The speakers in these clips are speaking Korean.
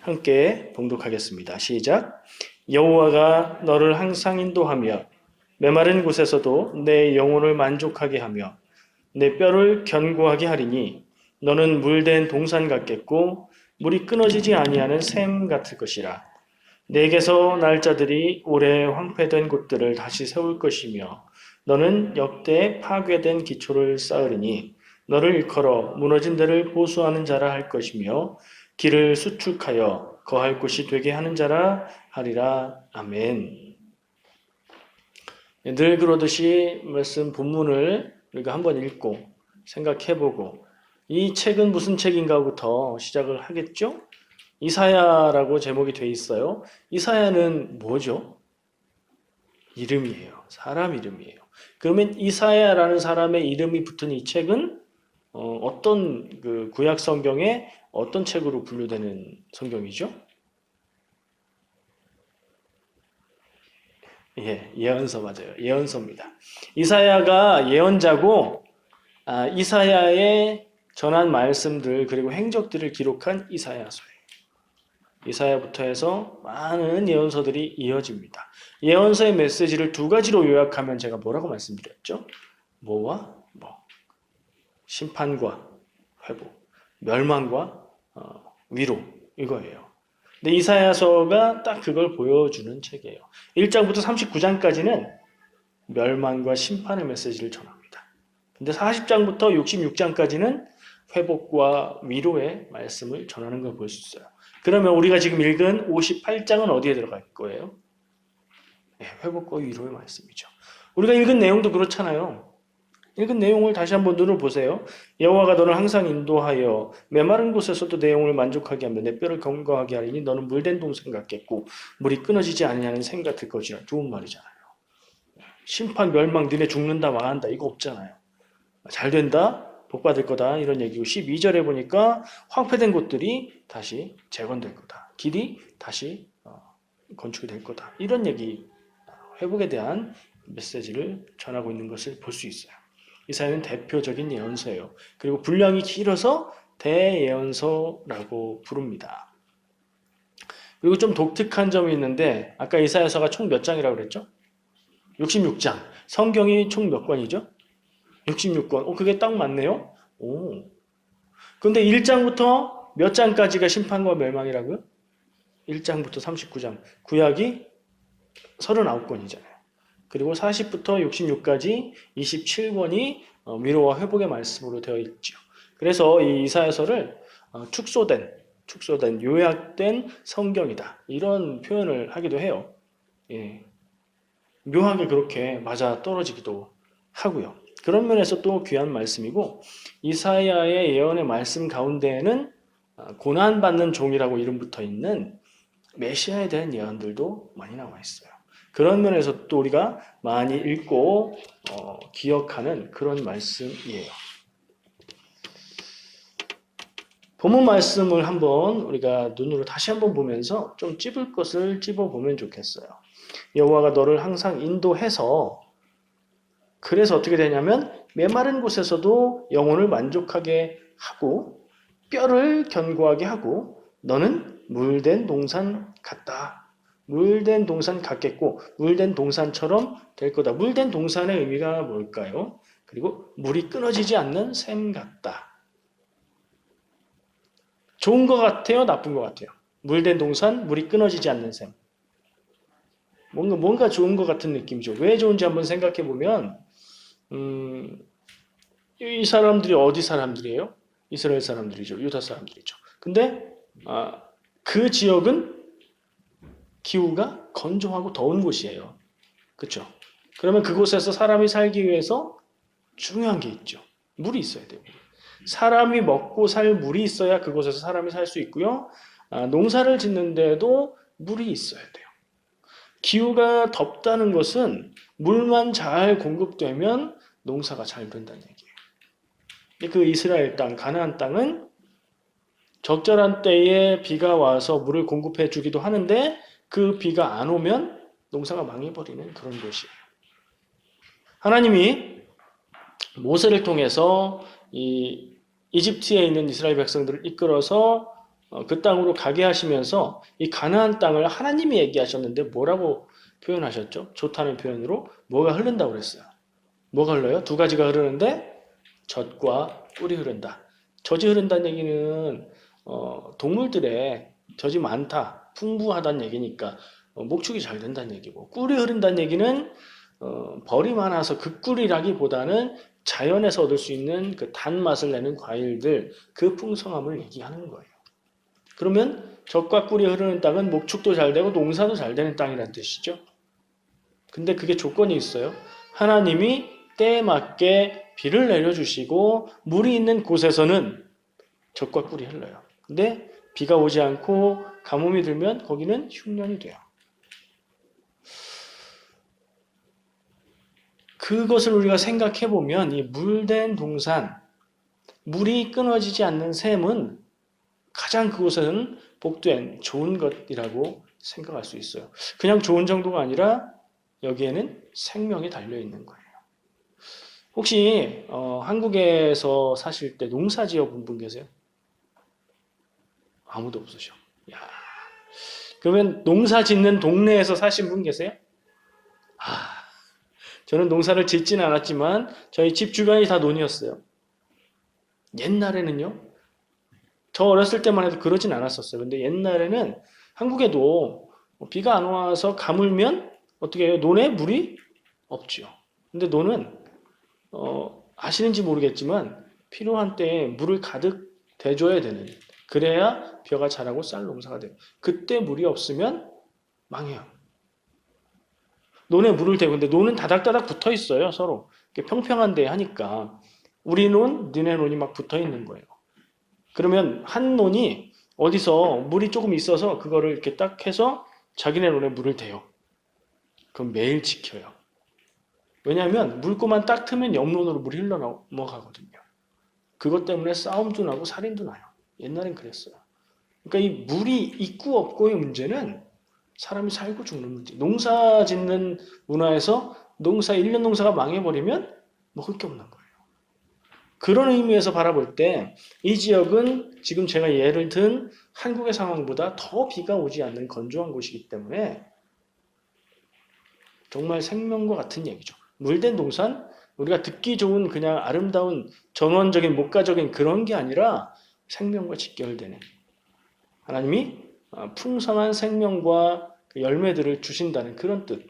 함께 봉독하겠습니다. 시작. 여호와가 너를 항상 인도하며 메마른 곳에서도 내 영혼을 만족하게 하며 내 뼈를 견고하게 하리니 너는 물된 동산 같겠고 물이 끊어지지 아니하는 샘 같을 것이라. 내게서 날짜들이 오래 황폐된 곳들을 다시 세울 것이며 너는 역대 파괴된 기초를 쌓으리니 너를 일컬어 무너진 데를 보수하는 자라 할 것이며 길을 수축하여 거할 곳이 되게 하는 자라 하리라. 아멘. 늘 그러듯이 말씀 본문을 우리가 한번 읽고 생각해보고 이 책은 무슨 책인가부터 시작을 하겠죠? 이사야라고 제목이 돼 있어요. 이사야는 뭐죠? 이름이에요. 사람 이름이에요. 그러면 이사야라는 사람의 이름이 붙은 이 책은 어떤 그 구약 성경의 어떤 책으로 분류되는 성경이죠? 예, 예언서 맞아요. 예언서입니다. 이사야가 예언자고 이사야의 전한 말씀들 그리고 행적들을 기록한 이사야서예요. 이사야부터 해서 많은 예언서들이 이어집니다. 예언서의 메시지를 두 가지로 요약하면 제가 뭐라고 말씀드렸죠? 뭐와 뭐. 심판과 회복, 멸망과 위로 이거예요. 근데 이사야서가 딱 그걸 보여주는 책이에요. 1장부터 39장까지는 멸망과 심판의 메시지를 전합니다. 근데 40장부터 66장까지는 회복과 위로의 말씀을 전하는 걸 볼 수 있어요. 그러면 우리가 지금 읽은 58장은 어디에 들어갈 거예요? 네, 회복과 위로의 말씀이죠. 우리가 읽은 내용도 그렇잖아요. 읽은 내용을 다시 한번 눈을 보세요. 여호와가 너를 항상 인도하여 메마른 곳에서도 내 영혼을 만족하게 하며 내 뼈를 견고하게 하리니 너는 물된 동산 같겠고 물이 끊어지지 아니하는 샘 같을 것이라. 좋은 말이잖아요. 심판, 멸망, 너네 죽는다, 망한다 이거 없잖아요. 잘 된다, 복 받을 거다 이런 얘기고 12절에 보니까 황폐된 곳들이 다시 재건될 거다. 길이 다시 건축이 될 거다. 이런 얘기, 회복에 대한 메시지를 전하고 있는 것을 볼 수 있어요. 이사야는 대표적인 예언서예요. 그리고 분량이 길어서 대예언서라고 부릅니다. 그리고 좀 독특한 점이 있는데 아까 이사야서가 총 몇 장이라고 그랬죠? 66장. 성경이 총 몇 권이죠? 66권. 그게 딱 맞네요. 오. 그런데 1장부터 몇 장까지가 심판과 멸망이라고요? 1장부터 39장. 구약이 39권이잖아요. 그리고 40부터 66까지 27권이 위로와 회복의 말씀으로 되어 있죠. 그래서 이 이사야서를 축소된, 요약된 성경이다. 이런 표현을 하기도 해요. 예. 묘하게 그렇게 맞아 떨어지기도 하고요. 그런 면에서 또 귀한 말씀이고 이사야의 예언의 말씀 가운데에는 고난받는 종이라고 이름 붙어 있는 메시아에 대한 예언들도 많이 나와 있어요. 그런 면에서 또 우리가 많이 읽고 기억하는 그런 말씀이에요. 본문 말씀을 한번 우리가 눈으로 다시 한번 보면서 좀 찝을 것을 찝어보면 좋겠어요. 여호와가 너를 항상 인도해서 그래서 어떻게 되냐면 메마른 곳에서도 영혼을 만족하게 하고 뼈를 견고하게 하고 너는 물된 동산 같다. 물된 동산 같겠고 물된 동산처럼 될 거다. 물된 동산의 의미가 뭘까요? 그리고 물이 끊어지지 않는 샘 같다. 좋은 것 같아요? 나쁜 것 같아요? 물된 동산, 물이 끊어지지 않는 샘. 뭔가 좋은 것 같은 느낌이죠. 왜 좋은지 한번 생각해 보면 이 사람들이 어디 사람들이에요? 이스라엘 사람들이죠. 유다 사람들이죠. 근데 그 지역은 기후가 건조하고 더운 곳이에요. 그렇죠? 그러면 그곳에서 사람이 살기 위해서 중요한 게 있죠. 물이 있어야 돼요. 사람이 먹고 살 물이 있어야 그곳에서 사람이 살 수 있고요. 농사를 짓는데도 물이 있어야 돼요. 기후가 덥다는 것은 물만 잘 공급되면 농사가 잘 된다는 얘기예요. 그 이스라엘 땅, 가나안 땅은 적절한 때에 비가 와서 물을 공급해 주기도 하는데 그 비가 안 오면 농사가 망해버리는 그런 곳이에요. 하나님이 모세를 통해서 이 이집트에 있는 이스라엘 백성들을 이끌어서 그 땅으로 가게 하시면서 이 가나안 땅을 하나님이 얘기하셨는데 뭐라고 표현하셨죠? 좋다는 표현으로 뭐가 흐른다고 그랬어요. 뭐가 흘러요? 두 가지가 흐르는데 젖과 꿀이 흐른다. 젖이 흐른다는 얘기는 동물들의 젖이 많다, 풍부하다는 얘기니까 목축이 잘 된다는 얘기고, 꿀이 흐른다는 얘기는 벌이 많아서 그 꿀이라기보다는 자연에서 얻을 수 있는 그 단맛을 내는 과일들, 그 풍성함을 얘기하는 거예요. 그러면 젖과 꿀이 흐르는 땅은 목축도 잘 되고 농사도 잘 되는 땅이라는 뜻이죠. 근데 그게 조건이 있어요. 하나님이 때에 맞게 비를 내려주시고 물이 있는 곳에서는 젖과 꿀이 흘러요. 근데 비가 오지 않고 가뭄이 들면 거기는 흉년이 돼요. 그것을 우리가 생각해 보면 이 물된 동산, 물이 끊어지지 않는 샘은 가장 그곳은 복된 좋은 것이라고 생각할 수 있어요. 그냥 좋은 정도가 아니라 여기에는 생명이 달려 있는 거예요. 혹시 한국에서 사실 때 농사 지어 본 분 계세요? 아무도 없으셔. 야, 그러면 농사 짓는 동네에서 사신 분 계세요? 저는 농사를 짓지는 않았지만 저희 집 주변이 다 논이었어요. 옛날에는요. 저 어렸을 때만 해도 그러진 않았었어요. 근데 옛날에는 한국에도 비가 안 와서 가물면 어떻게 해요? 논에 물이 없죠. 근데 논은 아시는지 모르겠지만 필요한 때에 물을 가득 대줘야 되는, 그래야 벼가 자라고 쌀 농사가 돼요. 그때 물이 없으면 망해요. 논에 물을 대고, 근데 논은 다닥다닥 붙어 있어요, 서로. 평평한데 하니까. 우리 논, 너네 논이 막 붙어 있는 거예요. 그러면 한 논이 어디서 물이 조금 있어서 그거를 이렇게 딱 해서 자기네 논에 물을 대요. 그럼 매일 지켜요. 왜냐하면 물고만 딱 트면 옆 논으로 물이 흘러 넘어가거든요. 그것 때문에 싸움도 나고 살인도 나요. 옛날엔 그랬어요. 그러니까 이 물이 있고 없고의 문제는 사람이 살고 죽는 문제. 농사 짓는 문화에서 1년 농사가 망해버리면 먹을 게 없는 거예요. 그런 의미에서 바라볼 때 이 지역은 지금 제가 예를 든 한국의 상황보다 더 비가 오지 않는 건조한 곳이기 때문에 정말 생명과 같은 얘기죠. 물된 동산, 우리가 듣기 좋은 그냥 아름다운 전원적인 목가적인 그런 게 아니라 생명과 직결되는, 하나님이 풍성한 생명과 열매들을 주신다는 그런 뜻.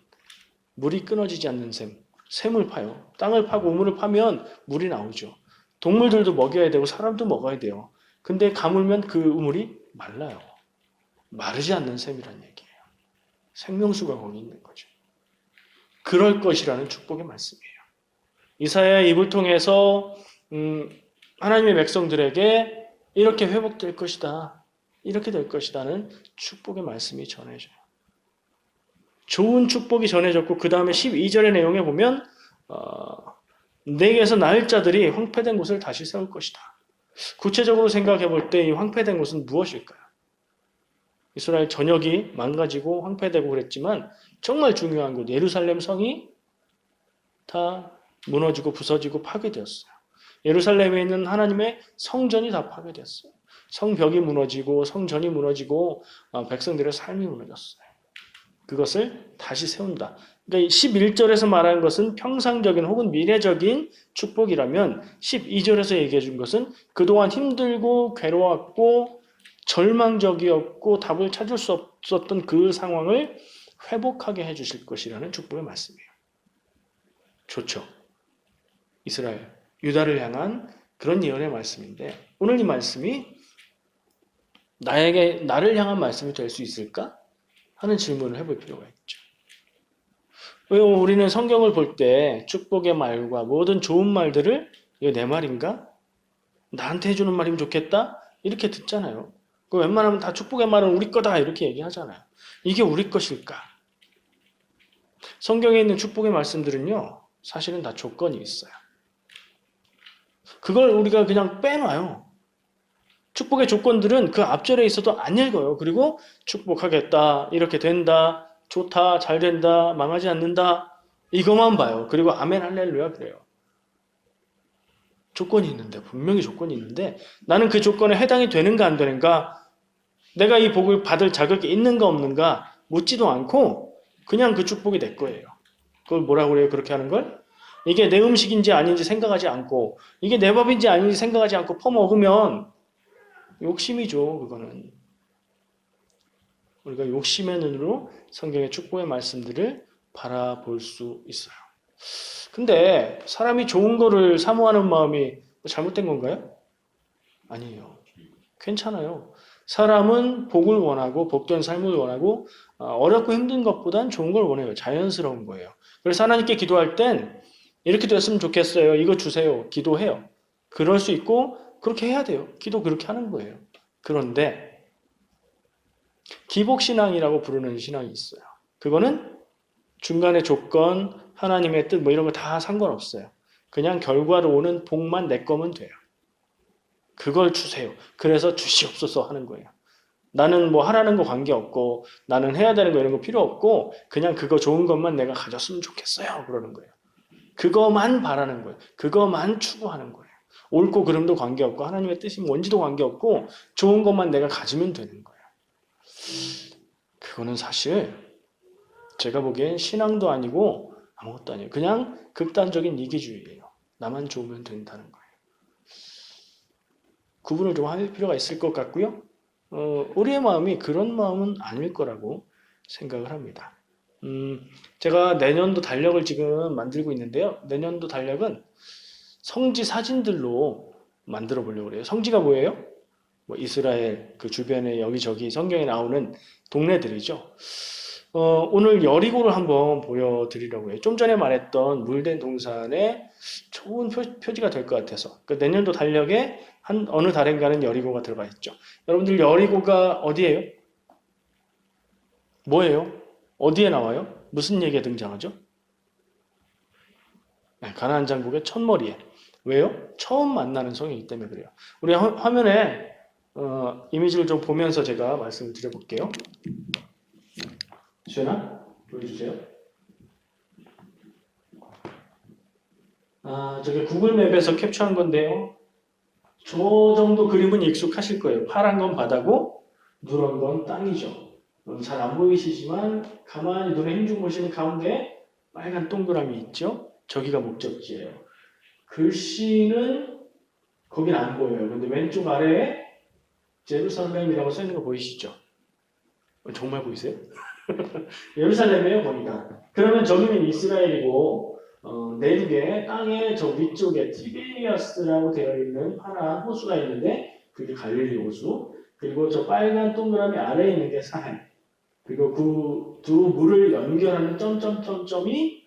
물이 끊어지지 않는 샘, 샘을 파요. 땅을 파고 우물을 파면 물이 나오죠. 동물들도 먹여야 되고 사람도 먹어야 돼요. 근데 가물면 그 우물이 말라요. 마르지 않는 샘이란 얘기예요. 생명수가 거기 있는 거죠. 그럴 것이라는 축복의 말씀이에요. 이사야의 입을 통해서 하나님의 백성들에게 이렇게 회복될 것이다, 이렇게 될 것이다는 축복의 말씀이 전해져요. 좋은 축복이 전해졌고 그 다음에 12절의 내용에 보면 내게서 나을 자들이 황폐된 곳을 다시 세울 것이다. 구체적으로 생각해 볼 때 이 황폐된 곳은 무엇일까요? 이스라엘 전역이 망가지고 황폐되고 그랬지만 정말 중요한 곳, 예루살렘 성이 다 무너지고 부서지고 파괴되었어요. 예루살렘에 있는 하나님의 성전이 다 파괴됐어요. 성벽이 무너지고 성전이 무너지고 백성들의 삶이 무너졌어요. 그것을 다시 세운다. 그러니까 11절에서 말하는 것은 평상적인 혹은 미래적인 축복이라면 12절에서 얘기해 준 것은 그동안 힘들고 괴로웠고 절망적이었고 답을 찾을 수 없었던 그 상황을 회복하게 해주실 것이라는 축복의 말씀이에요. 좋죠. 이스라엘, 유다를 향한 그런 예언의 말씀인데 오늘 이 말씀이 나를 향한 말씀이 될 수 있을까? 하는 질문을 해볼 필요가 있죠. 왜 우리는 성경을 볼 때 축복의 말과 모든 좋은 말들을 이거 내 말인가? 나한테 해주는 말이면 좋겠다? 이렇게 듣잖아요. 웬만하면 다 축복의 말은 우리 거다 이렇게 얘기하잖아요. 이게 우리 것일까? 성경에 있는 축복의 말씀들은요, 사실은 다 조건이 있어요. 그걸 우리가 그냥 빼놔요. 축복의 조건들은 그 앞절에 있어도 안 읽어요. 그리고 축복하겠다, 이렇게 된다, 좋다, 잘 된다, 망하지 않는다, 이것만 봐요. 그리고 아멘 할렐루야 그래요. 조건이 있는데, 분명히 조건이 있는데 나는 그 조건에 해당이 되는가 안 되는가 내가 이 복을 받을 자격이 있는가 없는가 묻지도 않고 그냥 그 축복이 내 거예요. 그걸 뭐라고 그래요? 그렇게 하는 걸? 이게 내 음식인지 아닌지 생각하지 않고 이게 내 밥인지 아닌지 생각하지 않고 퍼먹으면 욕심이죠. 그거는. 우리가 욕심의 눈으로 성경의 축복의 말씀들을 바라볼 수 있어요. 근데 사람이 좋은 거를 사모하는 마음이 잘못된 건가요? 아니에요. 괜찮아요. 사람은 복을 원하고 복된 삶을 원하고 어렵고 힘든 것보단 좋은 걸 원해요. 자연스러운 거예요. 그래서 하나님께 기도할 땐 이렇게 됐으면 좋겠어요. 이거 주세요. 기도해요. 그럴 수 있고 그렇게 해야 돼요. 기도 그렇게 하는 거예요. 그런데 기복신앙이라고 부르는 신앙이 있어요. 그거는 중간의 조건, 하나님의 뜻 뭐 이런 거 다 상관없어요. 그냥 결과로 오는 복만 내 거면 돼요. 그걸 주세요. 그래서 주시옵소서 하는 거예요. 나는 뭐 하라는 거 관계없고 나는 해야 되는 거 이런 거 필요 없고 그냥 그거 좋은 것만 내가 가졌으면 좋겠어요. 그러는 거예요. 그거만 바라는 거예요. 그거만 추구하는 거예요. 옳고 그름도 관계없고 하나님의 뜻이 뭔지도 관계없고 좋은 것만 내가 가지면 되는 거예요. 그거는 사실 제가 보기엔 신앙도 아니고 아무것도 아니에요. 그냥 극단적인 이기주의예요. 나만 좋으면 된다는 거예요. 구분을 좀 할 필요가 있을 것 같고요. 우리의 마음이 그런 마음은 아닐 거라고 생각을 합니다. 제가 내년도 달력을 지금 만들고 있는데요. 내년도 달력은 성지 사진들로 만들어 보려고 그래요. 성지가 뭐예요? 뭐 이스라엘 그 주변에 여기저기 성경에 나오는 동네들이죠. 오늘 여리고를 한번 보여드리려고 해요. 좀 전에 말했던 물된 동산의 좋은 표지가 될 것 같아서 그 내년도 달력에 한 어느 달인가는 여리고가 들어가 있죠. 여러분들 여리고가 어디예요? 뭐예요? 어디에 나와요? 무슨 얘기에 등장하죠? 네, 가나안 장국의 첫머리에. 왜요? 처음 만나는 성이기 때문에 그래요. 우리 화면에 이미지를 좀 보면서 제가 말씀을 드려볼게요. 수연아, 보여주세요. 저게 구글 맵에서 캡처한 건데요. 저 정도 그림은 익숙하실 거예요. 파란 건 바다고 누런 건 땅이죠. 잘 안 보이시지만 가만히 눈에 힘주고 보시면 가운데 빨간 동그라미 있죠? 저기가 목적지예요. 글씨는 거긴 안 보여요. 근데 왼쪽 아래에 제루살렘이라고 써있는 거 보이시죠? 정말 보이세요? 예루살렘이에요, 거기가. 그러면 저기는 이스라엘이고 내륙에 땅의 저 위쪽에 티베리아스라고 되어 있는 파란 호수가 있는데 그게 갈릴리 호수. 그리고 저 빨간 동그라미 아래에 있는 게 사해. 그리고 그 두 물을 연결하는 점점점점이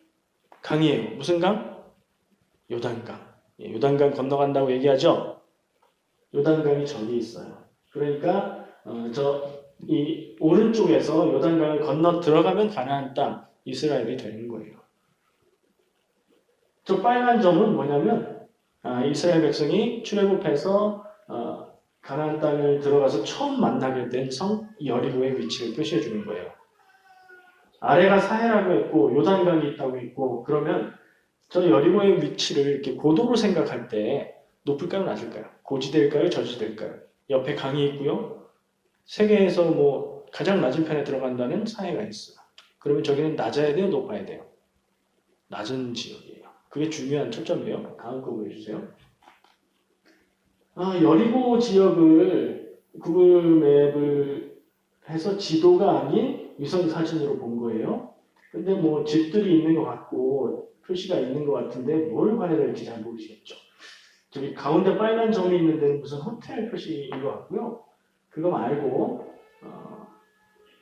강이에요. 무슨 강? 요단강. 요단강 건너간다고 얘기하죠. 요단강이 저기 있어요. 그러니까 이 오른쪽에서 요단강을 건너 들어가면 가나안 땅 이스라엘이 되는 거예요. 저 빨간 점은 뭐냐면 이스라엘 백성이 출애굽해서 가나안 땅을 들어가서 처음 만나게 된 성 여리고의 위치를 표시해 주는 거예요. 아래가 사해라고 했고 요단강이 있다고 했고 그러면 저 여리고의 위치를 이렇게 고도로 생각할 때 높을까요, 낮을까요? 고지대일까요, 저지대일까요? 옆에 강이 있고요. 세계에서 뭐 가장 낮은 편에 들어간다는 사해가 있어요. 그러면 저기는 낮아야 돼요, 높아야 돼요? 낮은 지역이에요. 그게 중요한 초점이에요. 다음 거 보여주세요. 여리고 지역을 구글 맵을 해서 지도가 아닌 위성 사진으로 본 거예요. 근데 뭐 집들이 있는 것 같고 표시가 있는 것 같은데 뭘 봐야 될지 잘 모르시겠죠. 저기 가운데 빨간 점이 있는 데는 무슨 호텔 표시인 것 같고요. 그거 말고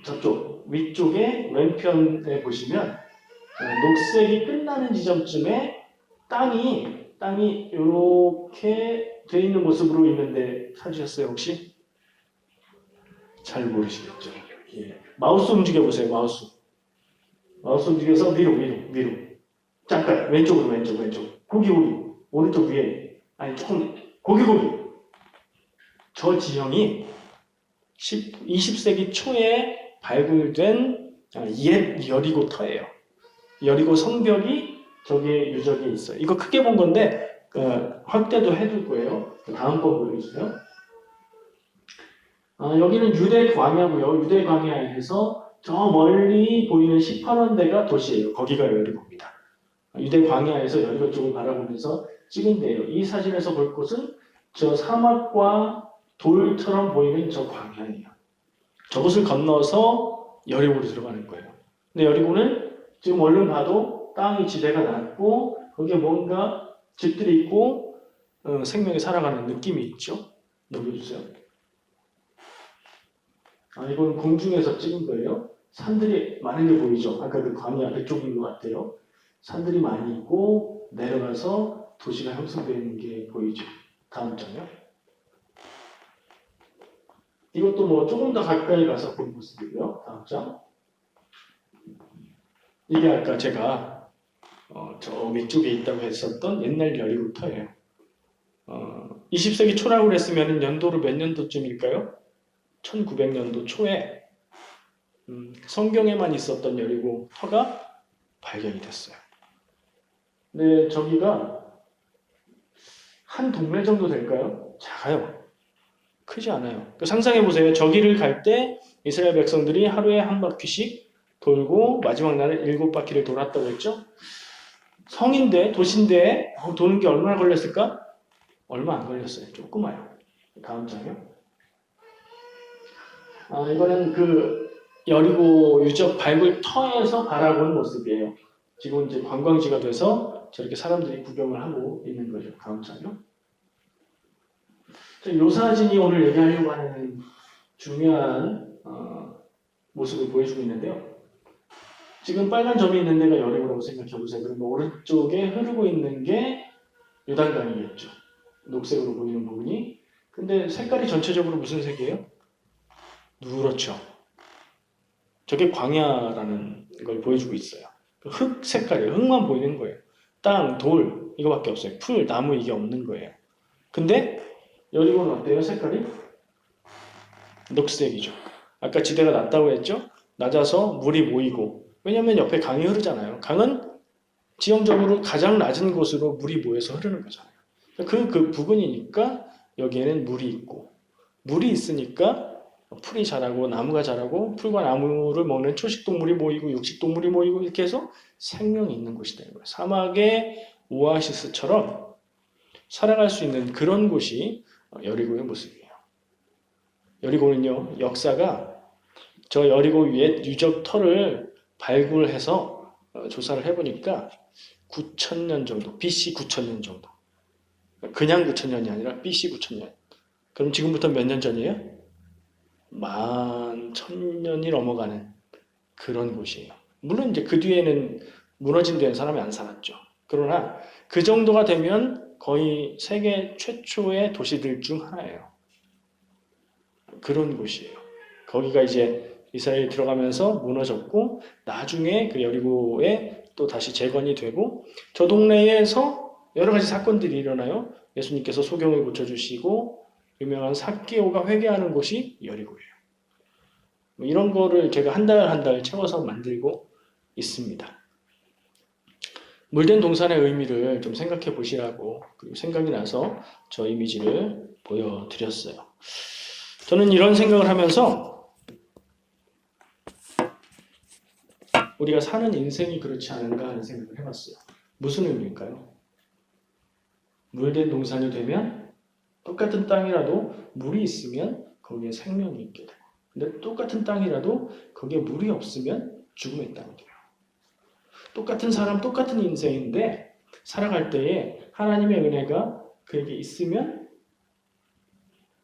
저쪽 위쪽에 왼편에 보시면 녹색이 끝나는 지점쯤에 땅이 이렇게 돼 있는 모습으로 있는데 찾으셨어요 혹시? 잘 모르시겠죠. 예. 마우스 움직여 보세요. 마우스 움직여서 위로. 잠깐 왼쪽. 고기 오른쪽 위에. 아니 조금 고기. 저 지형이 20세기 초에 발굴된 옛 여리고 터예요. 여리고 성벽이 저기에 유적에 있어요. 이거 크게 본 건데 확대도 해둘 거예요. 다음 거 보여주세요. 여기는 유대 광야고요. 유대 광야에서 저 멀리 보이는 18원대가 도시예요. 거기가 여리고입니다. 유대 광야에서 여리고 쪽을 바라보면서 찍은 데예요. 이 사진에서 볼 곳은 저 사막과 돌처럼 보이는 저 광야예요. 저것을 건너서 여리고로 들어가는 거예요. 근데 여리고는 지금 얼른 봐도 땅이 지대가 낮고 거기에 뭔가 집들이 있고 생명이 살아가는 느낌이 있죠. 넘겨주세요. 이건 공중에서 찍은 거예요. 산들이 많은 게 보이죠. 아까 그 광야 그쪽인 것 같아요. 산들이 많이 있고 내려가서 도시가 형성되는 게 보이죠. 다음 장요. 이것도 뭐 조금 더 가까이 가서 본 모습이고요. 다음 장. 이게 아까 제가 저 위쪽에 있다고 했었던 옛날 여리고터예요. 20세기 초라고 그랬으면 연도로 몇 년도쯤일까요? 1900년도 초에 성경에만 있었던 여리고터가 발견이 됐어요. 근데 저기가 한 동네 정도 될까요? 작아요. 크지 않아요. 상상해 보세요. 저기를 갈 때 이스라엘 백성들이 하루에 한 바퀴씩 돌고 마지막 날에 7바퀴를 돌았다고 했죠? 성인데, 도시인데 도는 게 얼마나 걸렸을까? 얼마 안 걸렸어요. 조그마요. 다음 장이요. 이거는 그 여리고 유적 발굴 터에서 바라본 모습이에요. 지금 이제 관광지가 돼서 저렇게 사람들이 구경을 하고 있는 거죠. 다음 장이요. 이 사진이 오늘 얘기하려고 하는 중요한 모습을 보여주고 있는데요. 지금 빨간 점이 있는 데가 여리고라고 생각해 보세요. 그리고 오른쪽에 흐르고 있는 게 요단강이겠죠. 녹색으로 보이는 부분이. 근데 색깔이 전체적으로 무슨 색이에요? 누렇죠. 저게 광야라는 걸 보여주고 있어요. 흙 색깔이에요. 흙만 보이는 거예요. 땅, 돌 이거밖에 없어요. 풀, 나무 이게 없는 거예요. 근데 여리고는 어때요? 색깔이? 녹색이죠. 아까 지대가 낮다고 했죠? 낮아서 물이 모이고 왜냐하면 옆에 강이 흐르잖아요. 강은 지형적으로 가장 낮은 곳으로 물이 모여서 흐르는 거잖아요. 그 부근이니까 여기에는 물이 있고 물이 있으니까 풀이 자라고 나무가 자라고 풀과 나무를 먹는 초식동물이 모이고 육식동물이 모이고 이렇게 해서 생명이 있는 곳이 되는 거예요. 사막의 오아시스처럼 살아갈 수 있는 그런 곳이 여리고의 모습이에요. 여리고는요, 역사가 저 여리고 옛 유적터를 발굴해서 조사를 해보니까 9,000년 정도, BC 9,000년 정도. 그냥 9,000년이 아니라 BC 9,000년. 그럼 지금부터 몇 년 전이에요? 11,000년이 넘어가는 그런 곳이에요. 물론 이제 그 뒤에는 무너진 데는 사람이 안 살았죠. 그러나 그 정도가 되면 거의 세계 최초의 도시들 중 하나예요. 그런 곳이에요. 거기가 이제 이스라엘이 들어가면서 무너졌고 나중에 그 여리고에 또 다시 재건이 되고 저 동네에서 여러 가지 사건들이 일어나요. 예수님께서 소경을 고쳐주시고 유명한 삭개오가 회개하는 곳이 여리고예요. 이런 거를 제가 한 달 한 달 채워서 만들고 있습니다. 물된 동산의 의미를 좀 생각해 보시라고 그리고 생각이 나서 저 이미지를 보여드렸어요. 저는 이런 생각을 하면서 우리가 사는 인생이 그렇지 않은가 하는 생각을 해봤어요. 무슨 의미일까요? 물된 동산이 되면 똑같은 땅이라도 물이 있으면 거기에 생명이 있게 되고 근데 똑같은 땅이라도 거기에 물이 없으면 죽음의 땅이 돼요. 똑같은 사람, 똑같은 인생인데 살아갈 때에 하나님의 은혜가 그에게 있으면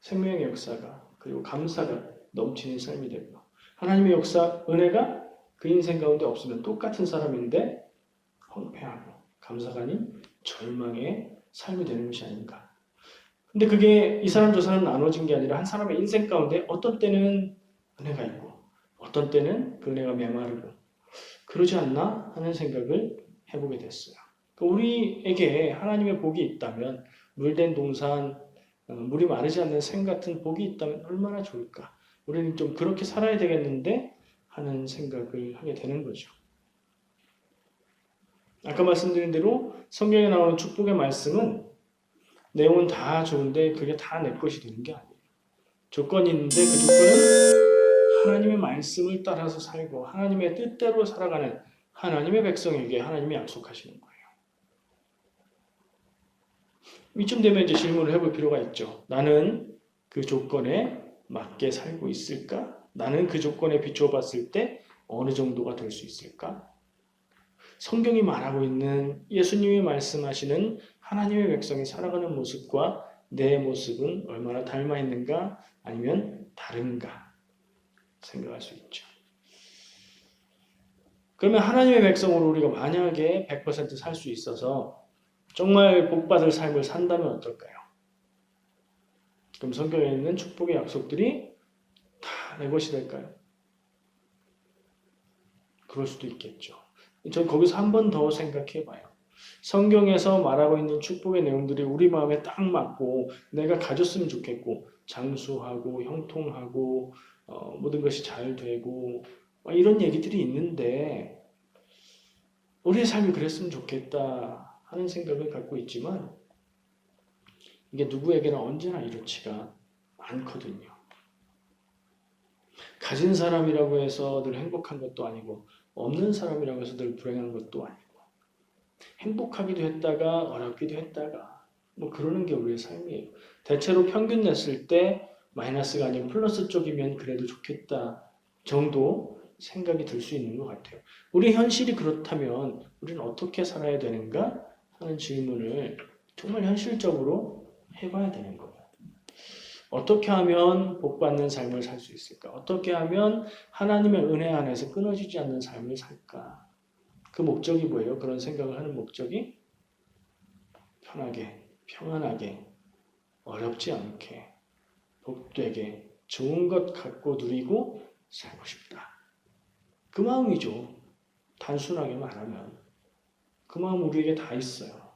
생명의 역사가 그리고 감사가 넘치는 삶이 되고 하나님의 역사, 은혜가 그 인생 가운데 없으면 똑같은 사람인데 황폐하고 감사가 아닌 절망의 삶이 되는 것이 아닌가. 근데 그게 이 사람 저 사람 나눠진 게 아니라 한 사람의 인생 가운데 어떤 때는 은혜가 있고 어떤 때는 그 은혜가 메마르고 그러지 않나 하는 생각을 해보게 됐어요. 우리에게 하나님의 복이 있다면 물된 동산, 물이 마르지 않는 샘 같은 복이 있다면 얼마나 좋을까. 우리는 좀 그렇게 살아야 되겠는데 하는 생각을 하게 되는 거죠. 아까 말씀드린 대로 성경에 나오는 축복의 말씀은 내용은 다 좋은데 그게 다 내 것이 되는 게 아니에요. 조건이 있는데 그 조건은 하나님의 말씀을 따라서 살고 하나님의 뜻대로 살아가는 하나님의 백성에게 하나님이 약속하시는 거예요. 이쯤 되면 이제 질문을 해볼 필요가 있죠. 나는 그 조건에 맞게 살고 있을까? 나는 그 조건에 비추어 봤을 때 어느 정도가 될 수 있을까? 성경이 말하고 있는 예수님이 말씀하시는 하나님의 백성이 살아가는 모습과 내 모습은 얼마나 닮아 있는가? 아니면 다른가? 생각할 수 있죠. 그러면 하나님의 백성으로 우리가 만약에 100% 살 수 있어서 정말 복받을 삶을 산다면 어떨까요? 그럼 성경에 있는 축복의 약속들이 다 내 것이 될까요? 그럴 수도 있겠죠. 전 거기서 한 번 더 생각해 봐요. 성경에서 말하고 있는 축복의 내용들이 우리 마음에 딱 맞고 내가 가졌으면 좋겠고 장수하고 형통하고 모든 것이 잘 되고 이런 얘기들이 있는데 우리의 삶이 그랬으면 좋겠다 하는 생각을 갖고 있지만 이게 누구에게나 언제나 이렇지가 않거든요. 가진 사람이라고 해서 늘 행복한 것도 아니고 없는 사람이라고 해서 늘 불행한 것도 아니고 행복하기도 했다가 어렵기도 했다가 뭐 그러는 게 우리의 삶이에요. 대체로 평균 냈을 때 마이너스가 아니고 플러스 쪽이면 그래도 좋겠다 정도 생각이 들 수 있는 것 같아요. 우리 현실이 그렇다면 우리는 어떻게 살아야 되는가 하는 질문을 정말 현실적으로 해봐야 되는 거예요. 어떻게 하면 복받는 삶을 살 수 있을까? 어떻게 하면 하나님의 은혜 안에서 끊어지지 않는 삶을 살까? 그 목적이 뭐예요? 그런 생각을 하는 목적이 편하게, 평안하게, 어렵지 않게, 복되게, 좋은 것 갖고 누리고 살고 싶다. 그 마음이죠. 단순하게 말하면. 그 마음 우리에게 다 있어요.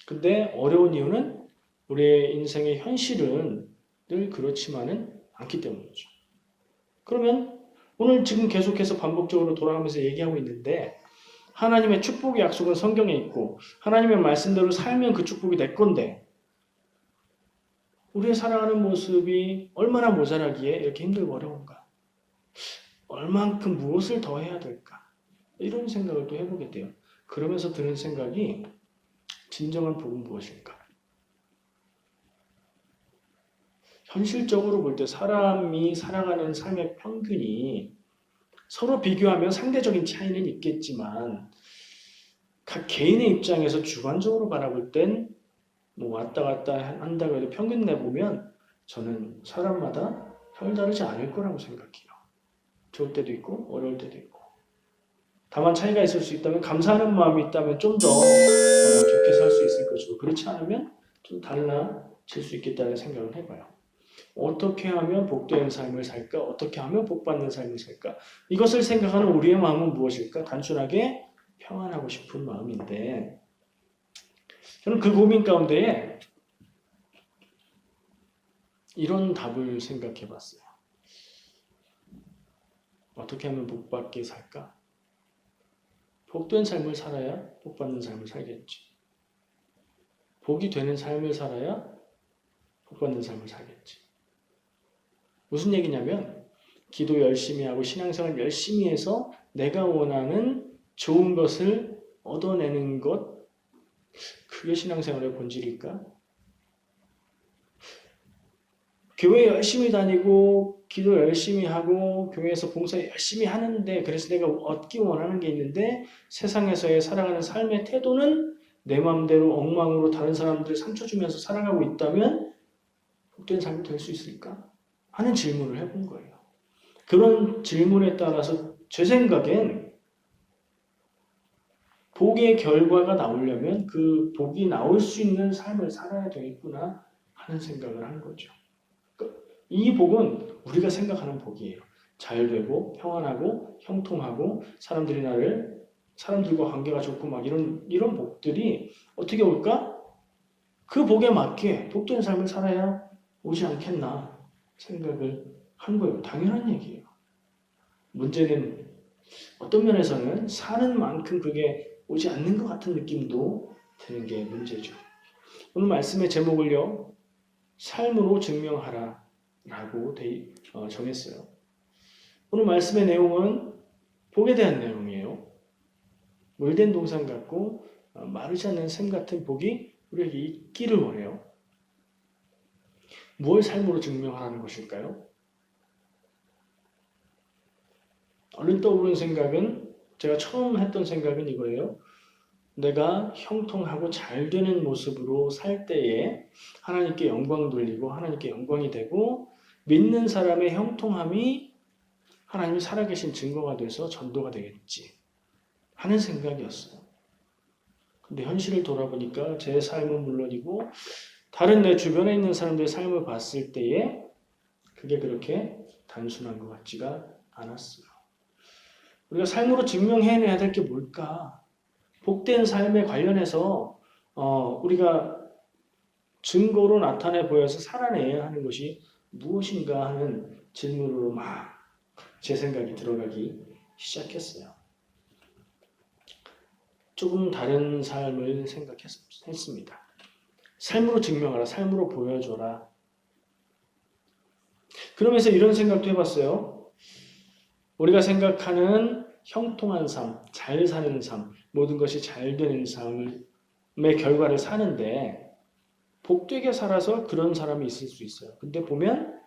근데 어려운 이유는 우리의 인생의 현실은 늘 그렇지만은 않기 때문이죠. 그러면 오늘 지금 계속해서 반복적으로 돌아가면서 얘기하고 있는데 하나님의 축복의 약속은 성경에 있고 하나님의 말씀대로 살면 그 축복이 내 건데 우리의 살아가는 모습이 얼마나 모자라기에 이렇게 힘들고 어려운가? 얼만큼 무엇을 더 해야 될까? 이런 생각을 또 해보게 돼요. 그러면서 드는 생각이 진정한 복은 무엇일까? 현실적으로 볼 때 사람이 살아가는 삶의 평균이 서로 비교하면 상대적인 차이는 있겠지만 각 개인의 입장에서 주관적으로 바라볼 땐 뭐 왔다 갔다 한다고 해도 평균 내보면 저는 사람마다 별다르지 않을 거라고 생각해요. 좋을 때도 있고 어려울 때도 있고. 다만 차이가 있을 수 있다면 감사하는 마음이 있다면 좀 더 좋게 살 수 있을 것이고 그렇지 않으면 좀 달라질 수 있겠다는 생각을 해봐요. 어떻게 하면 복된 삶을 살까? 어떻게 하면 복받는 삶을 살까? 이것을 생각하는 우리의 마음은 무엇일까? 단순하게 평안하고 싶은 마음인데 저는 그 고민 가운데에 이런 답을 생각해 봤어요. 어떻게 하면 복받게 살까? 복된 삶을 살아야 복받는 삶을 살겠지. 복이 되는 삶을 살아야 복받는 삶을 살겠지. 무슨 얘기냐면 기도 열심히 하고 신앙생활 열심히 해서 내가 원하는 좋은 것을 얻어내는 것 그게 신앙생활의 본질일까? 교회 열심히 다니고 기도 열심히 하고 교회에서 봉사 열심히 하는데 그래서 내가 얻기 원하는 게 있는데 세상에서의 살아가는 삶의 태도는 내 마음대로 엉망으로 다른 사람들 상처 주면서 살아가고 있다면 복된 삶이 될 수 있을까? 하는 질문을 해본 거예요. 그런 질문에 따라서 제 생각엔 복의 결과가 나오려면 그 복이 나올 수 있는 삶을 살아야 되겠구나 하는 생각을 한 거죠. 이 복은 우리가 생각하는 복이에요. 잘 되고 평안하고 형통하고 사람들과 관계가 좋고 막 이런 복들이 어떻게 올까? 그 복에 맞게 복된 삶을 살아야 오지 않겠나 생각을 한 거예요. 당연한 얘기예요. 문제는 어떤 면에서는 사는 만큼 그게 오지 않는 것 같은 느낌도 드는 게 문제죠. 오늘 말씀의 제목을요. 삶으로 증명하라. 라고 정했어요. 오늘 말씀의 내용은 복에 대한 내용이에요. 물된 동산 같고 마르지 않는 샘 같은 복이 우리에게 있기를 원해요. 무엇을 삶으로 증명하는 것일까요? 얼른 떠오르는 생각은, 제가 처음 했던 생각은 이거예요. 내가 형통하고 잘 되는 모습으로 살 때에 하나님께 영광 돌리고 하나님께 영광이 되고, 믿는 사람의 형통함이 하나님이 살아계신 증거가 돼서 전도가 되겠지 하는 생각이었어요. 근데 현실을 돌아보니까 제 삶은 물론이고 다른 내 주변에 있는 사람들의 삶을 봤을 때에 그게 그렇게 단순한 것 같지가 않았어요. 우리가 삶으로 증명해내야 될 게 뭘까? 복된 삶에 관련해서 우리가 증거로 나타내 보여서 살아내야 하는 것이 무엇인가 하는 질문으로 막 제 생각이 들어가기 시작했어요. 조금 다른 삶을 생각했습니다. 삶으로 증명하라, 삶으로 보여줘라. 그러면서 이런 생각도 해봤어요. 우리가 생각하는 형통한 삶, 잘 사는 삶, 모든 것이 잘 되는 삶의 결과를 사는데 복되게 살아서 그런 사람이 있을 수 있어요. 근데 보면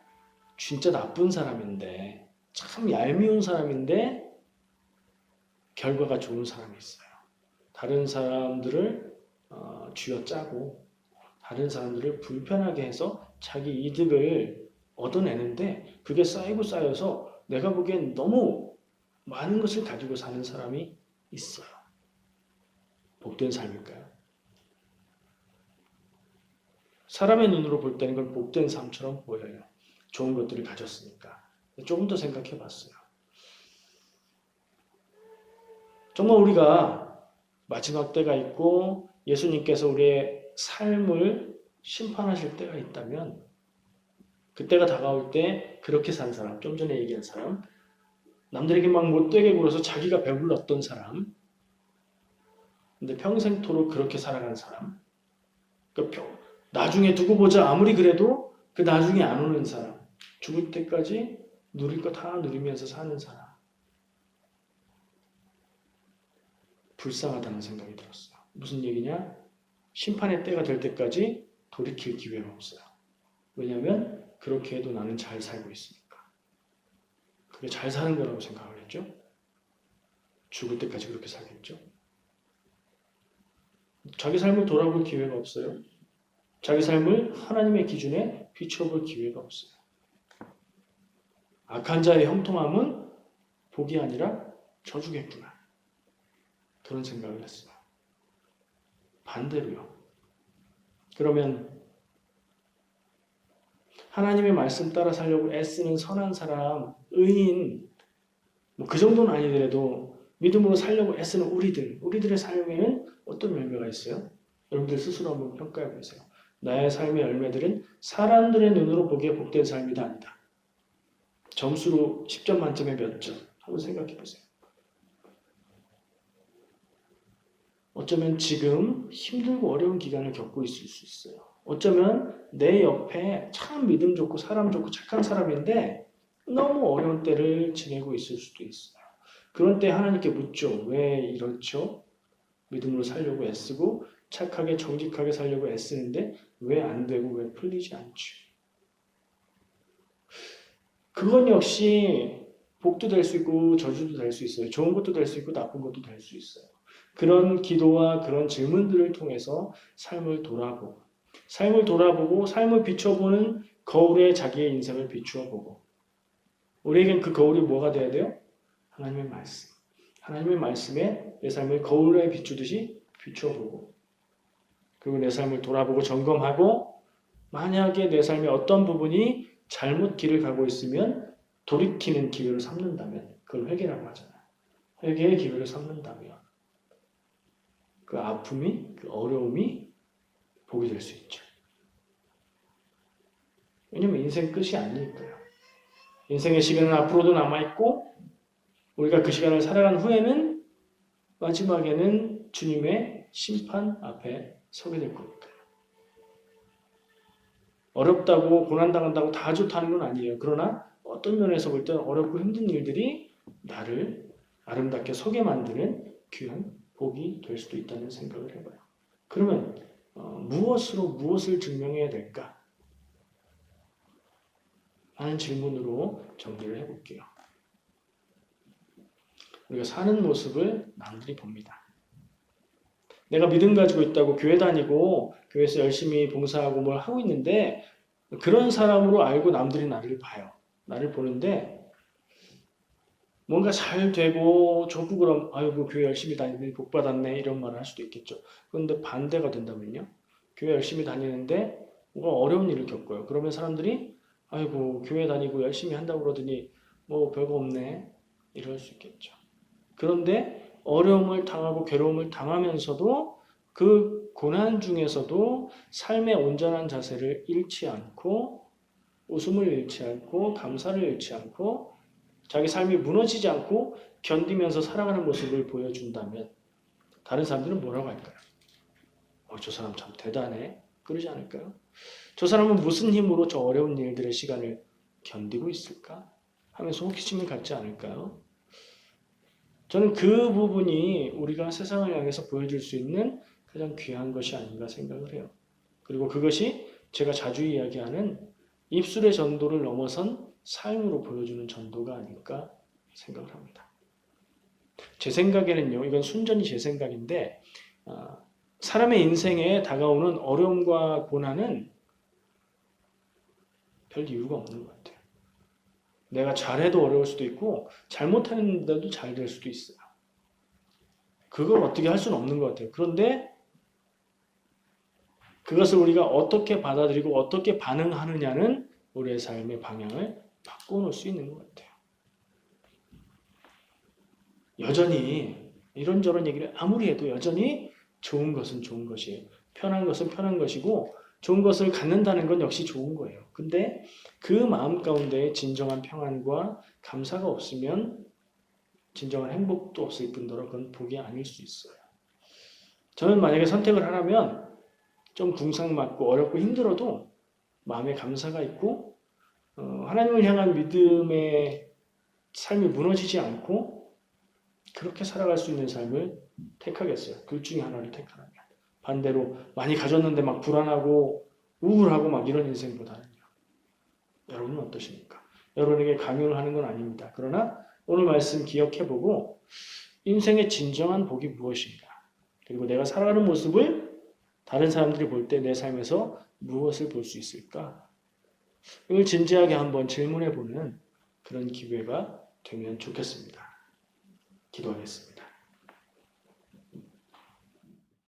진짜 나쁜 사람인데, 참 얄미운 사람인데 결과가 좋은 사람이 있어요. 다른 사람들을 쥐어짜고 다른 사람들을 불편하게 해서 자기 이득을 얻어내는데 그게 쌓이고 쌓여서 내가 보기엔 너무 많은 것을 가지고 사는 사람이 있어요. 복된 삶일까요? 사람의 눈으로 볼 때는 그건 복된 삶처럼 보여요. 좋은 것들을 가졌으니까. 조금 더 생각해 봤어요. 정말 우리가 마지막 때가 있고 예수님께서 우리의 삶을 심판하실 때가 있다면, 그때가 다가올 때 그렇게 산 사람, 좀 전에 얘기한 사람, 남들에게 막 못되게 굴어서 자기가 배불렀던 사람, 근데 평생토록 그렇게 살아간 사람, 나중에 두고 보자 아무리 그래도 그 나중에 안 오는 사람, 죽을 때까지 누릴 거 다 누리면서 사는 사람, 불쌍하다는 생각이 들었어요. 무슨 얘기냐? 심판의 때가 될 때까지 돌이킬 기회가 없어요. 왜냐하면 그렇게 해도 나는 잘 살고 있으니까. 그게 잘 사는 거라고 생각을 했죠. 죽을 때까지 그렇게 살겠죠. 자기 삶을 돌아볼 기회가 없어요. 자기 삶을 하나님의 기준에 비춰볼 기회가 없어요. 악한 자의 형통함은 복이 아니라 저주겠구나. 그런 생각을 했어요. 반대로요. 그러면 하나님의 말씀 따라 살려고 애쓰는 선한 사람, 의인, 그 정도는 아니더라도 믿음으로 살려고 애쓰는 우리들의 삶에는 어떤 열매가 있어요? 여러분들 스스로 한번 평가해 보세요. 나의 삶의 열매들은 사람들의 눈으로 보기에 복된 삶이다, 아니다. 점수로 10점 만점에 몇 점? 한번 생각해 보세요. 어쩌면 지금 힘들고 어려운 기간을 겪고 있을 수 있어요. 어쩌면 내 옆에 참 믿음 좋고 사람 좋고 착한 사람인데 너무 어려운 때를 지내고 있을 수도 있어요. 그런 때 하나님께 묻죠. 왜 이렇죠? 믿음으로 살려고 애쓰고 착하게 정직하게 살려고 애쓰는데 왜 안 되고 왜 풀리지 않죠? 그건 역시 복도 될 수 있고 저주도 될 수 있어요. 좋은 것도 될 수 있고 나쁜 것도 될 수 있어요. 그런 기도와 그런 질문들을 통해서 삶을 돌아보고 삶을 비춰보는 거울에 자기의 인생을 비추어보고, 우리에겐 그 거울이 뭐가 돼야 돼요? 하나님의 말씀. 하나님의 말씀에 내 삶을 거울에 비추듯이 비춰보고, 그리고 내 삶을 돌아보고 점검하고, 만약에 내 삶의 어떤 부분이 잘못 길을 가고 있으면 돌이키는 기회를 삼는다면, 그걸 회개라고 하잖아요. 회개의 기회를 삼는다면 그 아픔이, 그 어려움이 복이 될 수 있죠. 왜냐면 인생 끝이 아니니까요. 인생의 시간은 앞으로도 남아있고 우리가 그 시간을 살아간 후에는 마지막에는 주님의 심판 앞에 서게 될 거니까요. 어렵다고 고난당한다고 다 좋다는 건 아니에요. 그러나 어떤 면에서 볼 때는 어렵고 힘든 일들이 나를 아름답게 서게 만드는 귀한 복이 될 수도 있다는 생각을 해봐요. 그러면 무엇으로 무엇을 증명해야 될까? 하는 질문으로 정리를 해볼게요. 우리가 사는 모습을 남들이 봅니다. 내가 믿음 가지고 있다고 교회 다니고 교회에서 열심히 봉사하고 뭘 하고 있는데 그런 사람으로 알고 남들이 나를 봐요. 나를 보는데 뭔가 잘 되고 좋고 그럼 아이고 교회 열심히 다니더니 복 받았네 이런 말을 할 수도 있겠죠. 그런데 반대가 된다면요. 교회 열심히 다니는데 뭔가 어려운 일을 겪어요. 그러면 사람들이 아이고 교회 다니고 열심히 한다고 그러더니 뭐 별거 없네 이럴 수 있겠죠. 그런데 어려움을 당하고 괴로움을 당하면서도 그 고난 중에서도 삶의 온전한 자세를 잃지 않고 웃음을 잃지 않고 감사를 잃지 않고 자기 삶이 무너지지 않고 견디면서 살아가는 모습을 보여준다면 다른 사람들은 뭐라고 할까요? 저 사람 참 대단해. 그러지 않을까요? 저 사람은 무슨 힘으로 저 어려운 일들의 시간을 견디고 있을까? 하면서 호기심을 갖지 않을까요? 저는 그 부분이 우리가 세상을 향해서 보여줄 수 있는 가장 귀한 것이 아닌가 생각을 해요. 그리고 그것이 제가 자주 이야기하는 입술의 전도를 넘어선 삶으로 보여주는 전도가 아닐까 생각을 합니다. 제 생각에는요, 이건 순전히 제 생각인데 사람의 인생에 다가오는 어려움과 고난은 별 이유가 없는 것 같아요. 내가 잘해도 어려울 수도 있고 잘못하는데도 잘 될 수도 있어요. 그걸 어떻게 할 수는 없는 것 같아요. 그런데 그것을 우리가 어떻게 받아들이고 어떻게 반응하느냐는 우리의 삶의 방향을 바꿔놓을 수 있는 것 같아요. 여전히 이런저런 얘기를 아무리 해도 여전히 좋은 것은 좋은 것이에요. 편한 것은 편한 것이고 좋은 것을 갖는다는 건 역시 좋은 거예요. 근데 그 마음 가운데 진정한 평안과 감사가 없으면 진정한 행복도 없을 뿐더러 그건 복이 아닐 수 있어요. 저는 만약에 선택을 하라면 좀 궁상맞고 어렵고 힘들어도 마음에 감사가 있고 하나님을 향한 믿음의 삶이 무너지지 않고 그렇게 살아갈 수 있는 삶을 택하겠어요. 둘 중에 하나를 택하라면. 반대로 많이 가졌는데 막 불안하고 우울하고 막 이런 인생보다는요. 여러분은 어떠십니까? 여러분에게 강요를 하는 건 아닙니다. 그러나 오늘 말씀 기억해보고 인생의 진정한 복이 무엇인가? 그리고 내가 살아가는 모습을 다른 사람들이 볼 때 내 삶에서 무엇을 볼 수 있을까? 이걸 진지하게 한번 질문해보는 그런 기회가 되면 좋겠습니다. 기도하겠습니다.